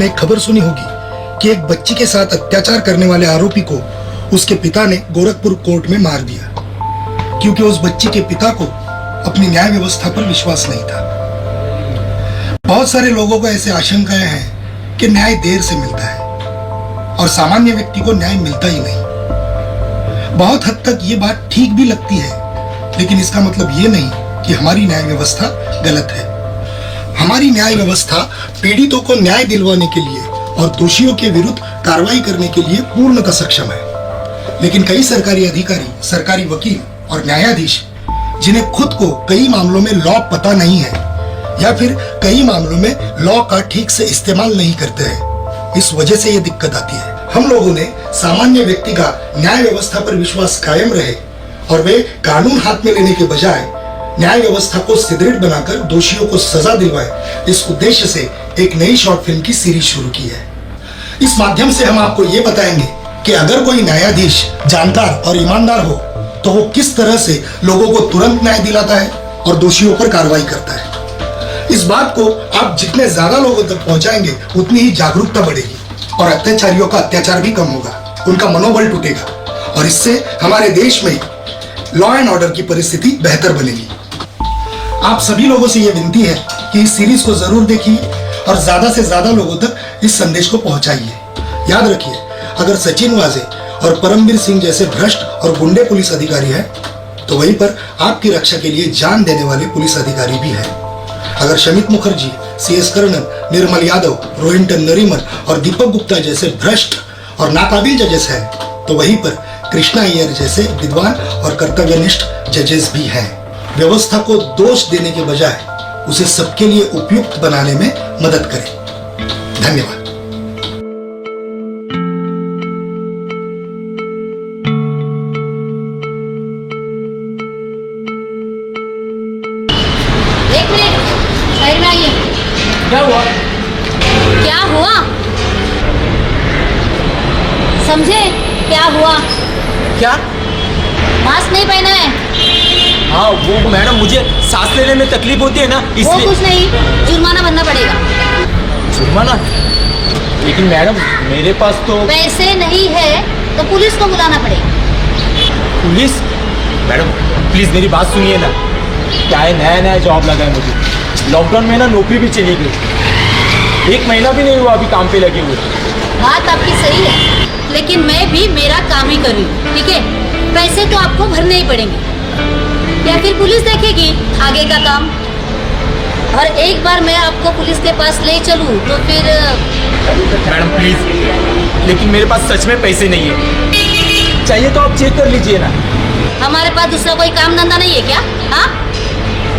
आपने एक खबर सुनी होगी कि एक बच्ची के साथ अत्याचार करने वाले आरोपी को उसके पिता ने गोरखपुर कोर्ट में मार दिया, क्योंकि उस बच्ची के पिता को अपनी न्याय व्यवस्था पर विश्वास नहीं था। बहुत सारे लोगों को ऐसे आशंकाएं हैं कि न्याय देर से मिलता है और सामान्य व्यक्ति को न्याय मिलता ही नहीं। बहुत हद तक ये बात ठीक भी लगती है, लेकिन इसका मतलब ये नहीं कि हमारी न्याय व्यवस्था गलत है। हमारी न्याय व्यवस्था पीड़ितों को न्याय दिलवाने के लिए और दोषियों के विरुद्ध कार्रवाई करने के लिए पूर्णतः सक्षम है। लेकिन कई सरकारी अधिकारी, सरकारी वकील और न्यायाधीश जिन्हें खुद को कई मामलों में लॉ पता नहीं है या फिर कई मामलों में लॉ का ठीक से इस्तेमाल नहीं करते हैं, इस वजह से ये दिक्कत आती है। हम लोगों ने सामान्य व्यक्ति का न्याय व्यवस्था पर विश्वास कायम रहे और वे कानून हाथ में लेने के बजाय न्याय व्यवस्था को सुदृढ़ बनाकर दोषियों को सजा दिलवाए, इस उद्देश्य से एक नई शॉर्ट फिल्म की सीरीज शुरू की है। इस माध्यम से हम आपको ये बताएंगे कि अगर कोई न्यायाधीश जानकार और ईमानदार हो तो वो किस तरह से लोगों को तुरंत न्याय दिलाता है और दोषियों पर कार्रवाई करता है। इस बात को आप जितने ज्यादा लोगों तक पहुंचाएंगे उतनी ही जागरूकता बढ़ेगी और अत्याचारियों का अत्याचार भी कम होगा, उनका मनोबल टूटेगा और इससे हमारे देश में लॉ एंड ऑर्डर की परिस्थिति बेहतर बनेगी। आप सभी लोगों से यह विनती है कि इस सीरीज को जरूर देखिए और ज्यादा से ज्यादा लोगों तक इस संदेश को पहुंचाइए। याद रखिए, अगर सचिन वाजे और परमवीर सिंह जैसे भ्रष्ट और गुंडे पुलिस अधिकारी हैं, तो वहीं पर आपकी रक्षा के लिए जान देने वाले पुलिस अधिकारी भी हैं। अगर शमित मुखर्जी, CS कर्णन, निर्मल यादव, रोहिंटन नरीमन और दीपक गुप्ता जैसे भ्रष्ट और नाकाबिल जजेस हैं, तो वहीं पर कृष्णा अय्यर जैसे विद्वान और कर्तव्यनिष्ठ जजेस भी हैं। व्यवस्था को दोष देने के बजाय उसे सबके लिए उपयुक्त बनाने में मदद करें। धन्यवाद। एक मिनट, साइड में आइए। क्या हुआ? क्या हुआ? समझे क्या हुआ? क्या? मास्क नहीं पहना है। हाँ वो मैडम, मुझे सांस लेने में तकलीफ होती है ना, वो इसलिए। कुछ नहीं, जुर्माना भरना पड़ेगा। जुर्माना? लेकिन मैडम मेरे पास तो पैसे नहीं है तो पुलिस को बुलाना पड़ेगा। पुलिस? मैडम प्लीज मेरी बात सुनिए ना, क्या है, नया नया जॉब लगा है मुझे, लॉकडाउन में ना नौकरी भी चली गई, 1 महीना भी नहीं हुआ अभी काम पे लगे हुए। बात आपकी सही है, लेकिन मैं भी मेरा काम ही कर रही हूँ, ठीक है? पैसे तो आपको भरने ही पड़ेंगे, या फिर पुलिस देखेगी आगे का काम। और एक बार मैं आपको पुलिस के पास ले चलूँ तो फिर। मैडम प्लीज, लेकिन मेरे पास सच में पैसे नहीं है, चाहिए तो आप चेक कर लीजिए ना। हमारे पास दूसरा कोई काम धंधा नहीं है क्या? हाँ,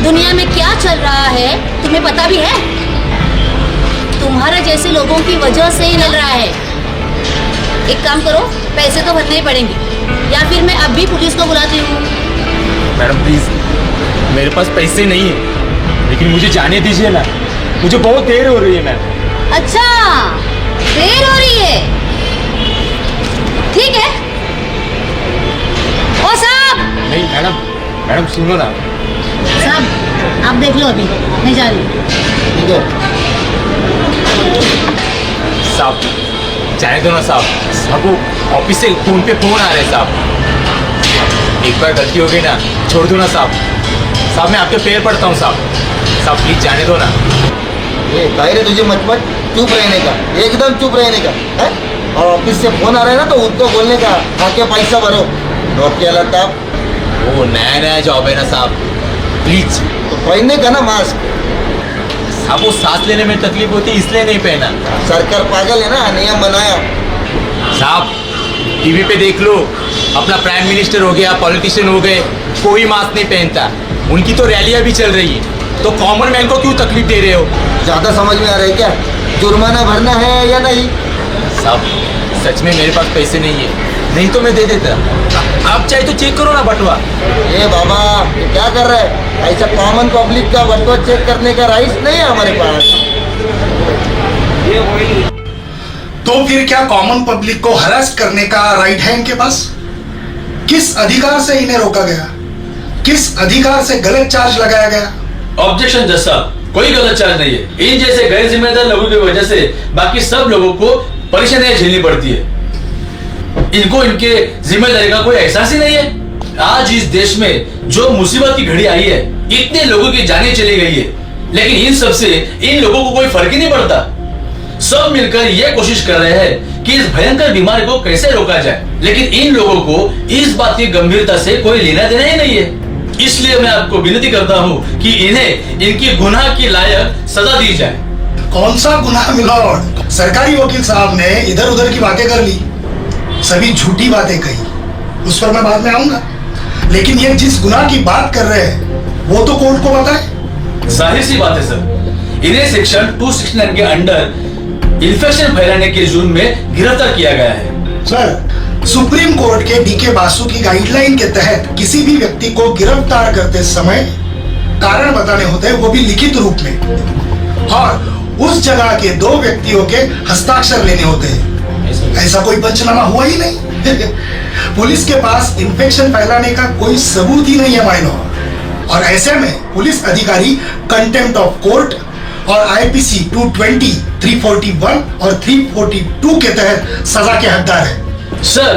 दुनिया में क्या चल रहा है तुम्हें पता भी है? तुम्हारे जैसे लोगों की वजह से ही चल रहा है। एक काम करो, पैसे तो भरने ही पड़ेंगे, या फिर मैं अब भी पुलिस को बुलाती हूँ। मैडम प्लीज, मेरे पास पैसे नहीं है, लेकिन मुझे जाने दीजिए ना, मुझे बहुत देर हो रही है मैम। अच्छा, देर हो रही है, ठीक है। ओ साहब! नहीं मैडम, मैडम सुनो ना। साहब आप देख लो, अभी नहीं जा रही। ठीक है साहब, जाने दो ना साहब। साहब वो ऑफिस से फोन पे फोन आ रहे हैं साहब, एक बार गलती हो गई ना, छोड़ दो ना साहब। साहब मैं आपके पैर पड़ता हूँ साहब, साहब प्लीज जाने दो ना। ये कायरे तुझे मत चुप रहने का, एकदम चुप रहने का है? और ऑफिस से फोन आ रहा है ना तो उनको बोलने का आके पैसा भरो। नौकरी अलग था, वो नया नया जॉब है ना साहब, प्लीज। तो पहनने का ना मास्क। साहब वो सांस लेने में तकलीफ होती है इसलिए नहीं पहना। सरकार पागल है ना, नियम बनाया। साहब टीवी पे देख लो, अपना प्राइम मिनिस्टर हो गया, पॉलिटिशियन हो गए, कोई मास्क नहीं पहनता, उनकी तो रैलियां भी चल रही है, तो कॉमन मैन को क्यों तकलीफ दे रहे हो? ज्यादा समझ में आ रहा है क्या? जुर्माना भरना है या नहीं? साहब सच में मेरे पास पैसे नहीं है, नहीं तो मैं दे देता। आप चाहे तो चेक करो ना बटुआ। ये बाबा ये क्या कर रहा है? ऐसा कॉमन पब्लिक का बटुआ चेक करने का राइट नहीं है हमारे पास। तो फिर क्या कॉमन पब्लिक को हरास करने का राइट है इनके पास? किस अधिकार से इन्हें रोका गया? किस अधिकार से गलत चार्ज लगाया गया? ऑब्जेक्शन जज साहब, कोई गलत चार्ज नहीं है। इन जैसे गैर जिम्मेदार लोगों की वजह से बाकी सब लोगों को परेशानियां झेलनी पड़ती है। इनको इनके जिम्मेदारी का कोई एहसास ही नहीं है। आज इस देश में जो मुसीबत की घड़ी आई है, इतने लोगों की जानें चली गई है, लेकिन इन सब से इन लोगों को कोई फर्क ही नहीं पड़ता। सब मिलकर यह कोशिश कर रहे हैं कि इस भयंकर बीमारी को कैसे रोका जाए, लेकिन इन लोगों को इस बात की गंभीरता से कोई लेना देना ही नहीं है। इसलिए मैं आपको विनती करता हूँ कि इन्हें इनकी गुनाह की लायक सजा दी जाए। कौन सा गुनाह मिलॉर्ड? सरकारी वकील साहब ने इधर उधर की बातें कर ली, सभी झूठी बातें कही, उस पर मैं बाद में आऊंगा। लेकिन ये जिस गुनाह की बात कर रहे हैं वो तो कोर्ट को बताए। जाहिर सी बात है सर, इन्हें सेक्शन 269 के अंडर इन्फेक्शन फैलाने के जुर्म में गिरफ्तार किया गया है। सर, सुप्रीम कोर्ट के डीके बासु की गाइडलाइन के तहत किसी भी व्यक्ति को गिरफ्तार करते समय कारण बताने होते हैं, वो भी लिखित रूप में, और उस जगह के 2 व्यक्तियों के हस्ताक्षर लेने होते हैं। ऐसा कोई पंचनामा हुआ ही नहीं। पुलिस के पास इन्फेक्शन फैलाने का कोई सबूत ही नहीं है माइनर, और ऐसे में पुलिस अधिकारी कंटेम्प्ट ऑफ कोर्ट और आईपीसी 220, 341 और 342 के तहत सजा के हकदार है। सर,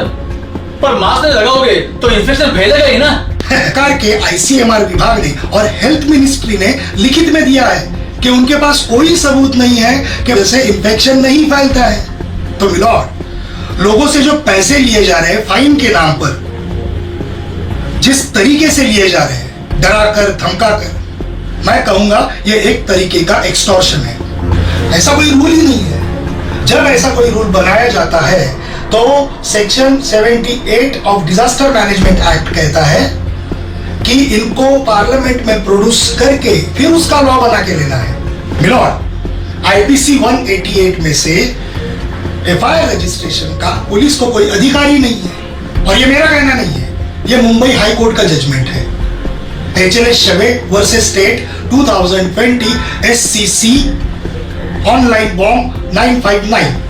पर मास्क नहीं लगाओगे तो इन्फेक्शन फैलेगा ही ना। सरकार के आईसीएमआर विभाग ने और हेल्थ मिनिस्ट्री ने लिखित में दिया है कि उनके पास कोई सबूत नहीं है कि वैसे इन्फेक्शन नहीं फैलता है। तो मिलॉर्ड, लोगों से जो पैसे लिए जा रहे हैं फाइन के नाम पर, जिस तरीके से लिए जा रहे हैं, डरा कर धमका कर, मैं कहूंगा ये एक तरीके का एक्सटॉर्शन है। ऐसा कोई रूल ही नहीं है। जब ऐसा कोई रूल बनाया जाता है तो section 78 of disaster management act कहता है कि इनको पार्लियामेंट में प्रोड्यूस करके फिर उसका लॉ बना के लेना है। मिलॉर्ड, आईपीसी 188 में से एफआईआर रजिस्ट्रेशन का पुलिस को कोई अधिकार ही नहीं है, और ये मेरा कहना नहीं है, ये मुंबई हाई कोर्ट का जजमेंट है। HLS शबे versus state 2020 SCC online Bom 959,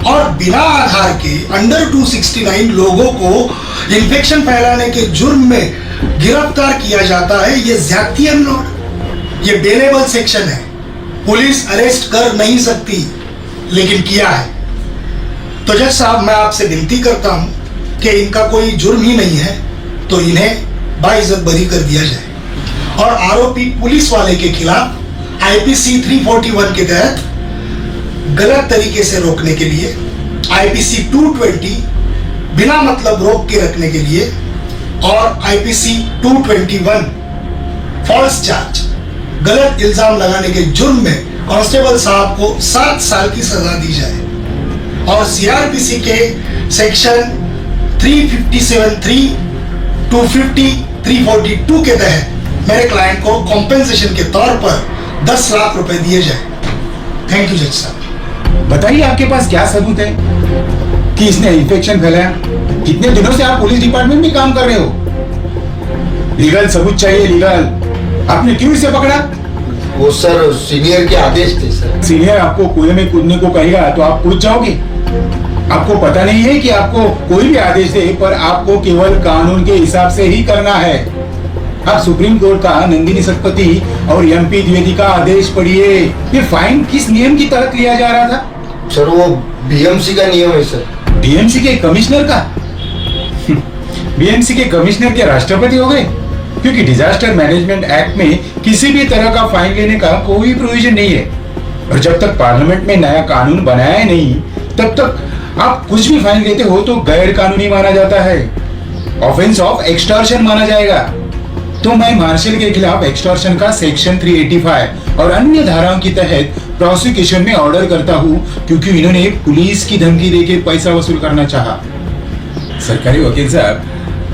और बिना आधार के अंडर 269 लोगों को इन्फेक्शन फैलाने के जुर्म में गिरफ्तार किया जाता है। ये ज्यादती है मिलॉर्ड, ये बेलेबल सेक्शन है। पुलिस अरेस्ट कर नहीं सकती, लेकिन किया है। तो जज साहब, मैं आपसे विनती करता हूं कि इनका कोई जुर्म ही नहीं है तो इन्हें बाइज्जत बरी कर दिया जाए, और आरोपी पुलिस वाले के खिलाफ आईपीसी 341 के तहत गलत तरीके से रोकने के लिए, आईपीसी 220 बिना मतलब रोक के रखने के लिए, और आईपीसी 221 फॉल्स चार्ज, गलत इल्जाम लगाने के जुर्म में कांस्टेबल साहब को 7 साल की सजा दी जाए, और सीआरपीसी के सेक्शन 357(3), 250, 342 के तहत मेरे क्लाइंट को कॉम्पेंसेशन के तौर पर 10 लाख रुपए दिए जाए। थैंक यू जज साहब। बताइए, आपके पास क्या सबूत है कि इसने इन्फेक्शन फैलाया? कितने दिनों से आप पुलिस डिपार्टमेंट में काम कर रहे हो? लीगल सबूत चाहिए, लीगल। आपने क्यों इसे पकड़ा? वो सर सीनियर के आदेश थे सर। सीनियर आपको कुएं में कूदने को कहेगा तो आप कूद जाओगे? आपको पता नहीं है कि आपको कोई भी आदेश दे, पर आपको केवल कानून के हिसाब से ही करना है। आप सुप्रीम कोर्ट का नंदिनी शतपथी और MP द्विवेदी का आदेश पढ़िए। ये फाइन किस नियम की तहत लिया जा रहा था? सर, वो BMC का नियम है सर। BMC के कमिश्नर का? BMC के कमिश्नर के राष्ट्रपति हो गए? क्योंकि डिजास्टर मैनेजमेंट एक्ट में किसी भी तरह का फाइन लेने का कोई प्रोविजन नहीं है, और जब तक पार्लियामेंट में नया कानून बनाया नहीं तब तक आप कुछ भी फाइन लेते हो तो गैर कानूनी माना जाता है, ऑफेंस ऑफ एक्सटॉर्शन माना जाएगा। तो मैं मार्शल के खिलाफ एक्सटॉर्शन का सेक्शन 385 और अन्य धाराओं के तहत प्रोसिक्यूशन में ऑर्डर करता हूँ, क्योंकि इन्होंने पुलिस की धमकी देके पैसा वसूल करना चाहा। सरकारी वकील साहब,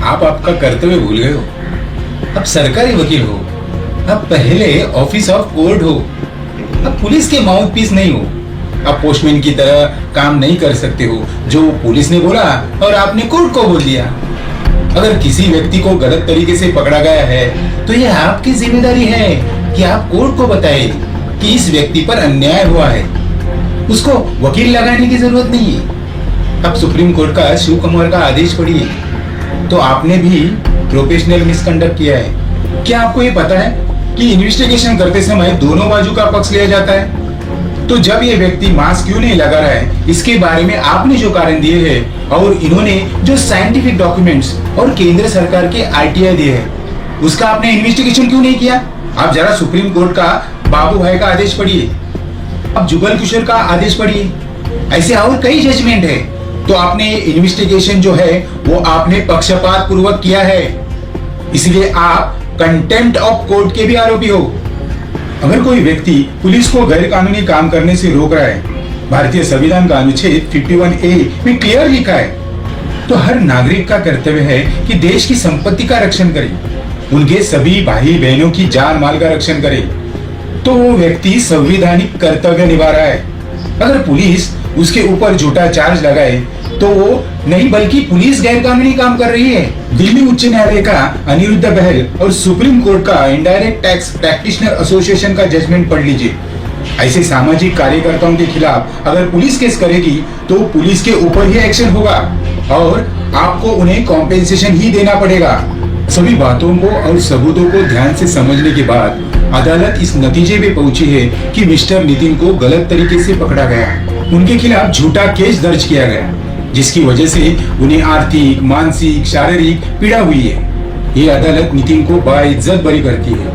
आप आपका कर्तव्य भूल गए हो। अब सरकारी वकील हो, अब पहले ऑफिस ऑफ कोर्ट हो, अब पुलिस के माउथ पीस नहीं हो। अब पोस्टमैन की तरह काम नहीं कर सकते हो। जो पुलिस ने बोला और आपने कोर्ट को बोल दिया। अगर किसी व्यक्ति को गलत तरीके से पकड़ा गया है तो यह आपकी जिम्मेदारी है कि आप कोर्ट को बताएं कि इस व्यक्ति पर अन्याय हुआ है। उसको वकील लगाने की जरूरत नहीं है। अब सुप्रीम कोर्ट का शिव कुमार का आदेश पढ़िए तो आपने भी प्रोफेशनल मिसकंडक्ट किया है। क्या आपको ये पता है कि इन्वेस्टिगेशन करते समय दोनों बाजू का पक्ष लिया जाता है। तो जब ये व्यक्ति मास्क क्यों नहीं लगा रहा है, इसके बारे में आपने जो कारण दिए हैं और इन्होंने जो साइंटिफिक डॉक्यूमेंट्स और केंद्र सरकार के आरटीआई दिए हैं, उसका आपने इन्वेस्टिगेशन क्यों नहीं किया? आप जरा सुप्रीम कोर्ट का बाबू भाई का आदेश पढ़िए, अब जुगल किशोर का आदेश पढ़िए, ऐसे और कई जजमेंट है। तो आपने इन्वेस्टिगेशन जो है वो आपने पक्षपात पूर्वक किया है, इसलिए आप कंटेम्प्ट ऑफ कोर्ट के भी आरोपी हो। अगर कोई व्यक्ति पुलिस को गैर कानूनी काम करने से रोक रहा है, भारतीय संविधान का अनुच्छेद 51A में क्लियर लिखा है, तो हर नागरिक का कर्तव्य है कि देश की संपत्ति का रक्षण करे, उनके सभी भाई बहनों की जान माल का रक्षण करे। तो वो व्यक्ति संवैधानिक कर्तव्य निभा रहा है। अगर पुलिस उसके ऊपर झूठा चार्ज लगाए तो वो नहीं बल्कि पुलिस गैर कानूनी काम कर रही है। दिल्ली उच्च न्यायालय का अनिरुद्ध बहल और सुप्रीम कोर्ट का इंडायरेक्ट टैक्स प्रैक्टिशनर एसोसिएशन का जजमेंट पढ़ लीजिए। ऐसे सामाजिक कार्यकर्ताओं के खिलाफ अगर पुलिस केस करेगी तो पुलिस के ऊपर ही एक्शन होगा और आपको उन्हें कॉम्पेंसेशन ही देना पड़ेगा। सभी बातों को और सबूतों को ध्यान से समझने के बाद अदालत इस नतीजे पे पहुंची है कि मिस्टर नितिन को गलत तरीके से पकड़ा गया, उनके खिलाफ झूठा केस दर्ज किया गया, जिसकी वजह से उन्हें आर्थिक, मानसिक, शारीरिक पीड़ा हुई है। ये अदालत नितिन को बाइज्जत बरी करती है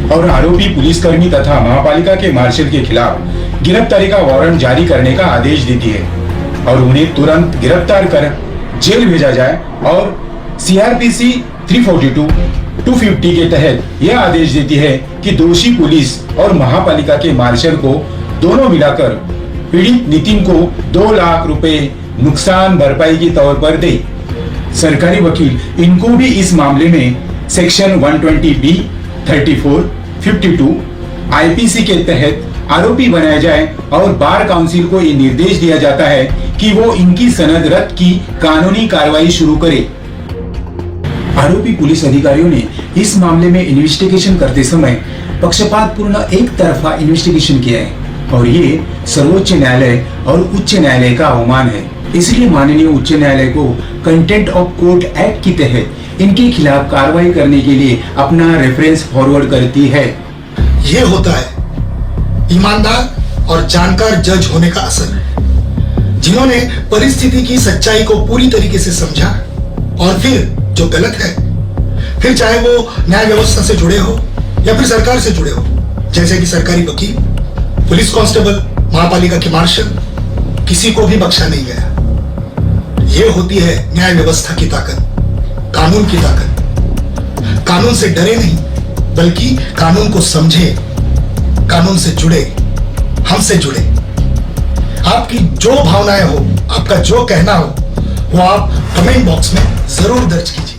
और आरोपी पुलिसकर्मी तथा महापालिका के मार्शल के खिलाफ गिरफ्तारी का वारंट जारी करने का आदेश देती है और उन्हें तुरंत गिरफ्तार कर जेल भेजा जाए और सीआरपीसी 342, 250 के तहत यह आदेश देती है कि दोषी पुलिस और महापालिका के मार्शल को दोनों मिलाकर पीड़ित नितिन को 2 लाख रुपए नुकसान भरपाई के तौर पर दे। सरकारी वकील इनको भी इस मामले में सेक्शन 120B, 34, 52 आईपीसी के तहत आरोपी बनाया जाए और बार काउंसिल को ये निर्देश दिया जाता है कि वो इनकी सनद रद्द की कानूनी कार्रवाई शुरू करे। आरोपी पुलिस अधिकारियों ने इस मामले में इन्वेस्टिगेशन करते समय पक्षपातपूर्ण एक तरफा इन्वेस्टिगेशन किया है और ये सर्वोच्च न्यायालय और उच्च न्यायालय का अवमान है। इसलिए माननीय उच्च न्यायालय को कंटेम्प्ट ऑफ कोर्ट एक्ट के तहत इनके खिलाफ कार्रवाई करने के लिए अपना रेफरेंस फॉरवर्ड करती है। ये होता है ईमानदार और जानकार जज होने का असर, जिन्होंने परिस्थिति की सच्चाई को पूरी तरीके से समझा और फिर जो गलत है, फिर चाहे वो न्याय व्यवस्था से जुड़े हो या फिर सरकार से जुड़े हो, जैसे कि सरकारी वकील, पुलिस कांस्टेबल, महापालिका के मार्शल, किसी को भी बख्शा नहीं गया। ये होती है न्याय व्यवस्था की ताकत, कानून की ताकत। कानून से डरे नहीं, बल्कि कानून को समझे, कानून से जुड़े, हमसे जुड़े। आपकी जो भावनाएं हो, आपका जो कहना हो, वो आप कमेंट बॉक्स में जरूर दर्ज कीजिए।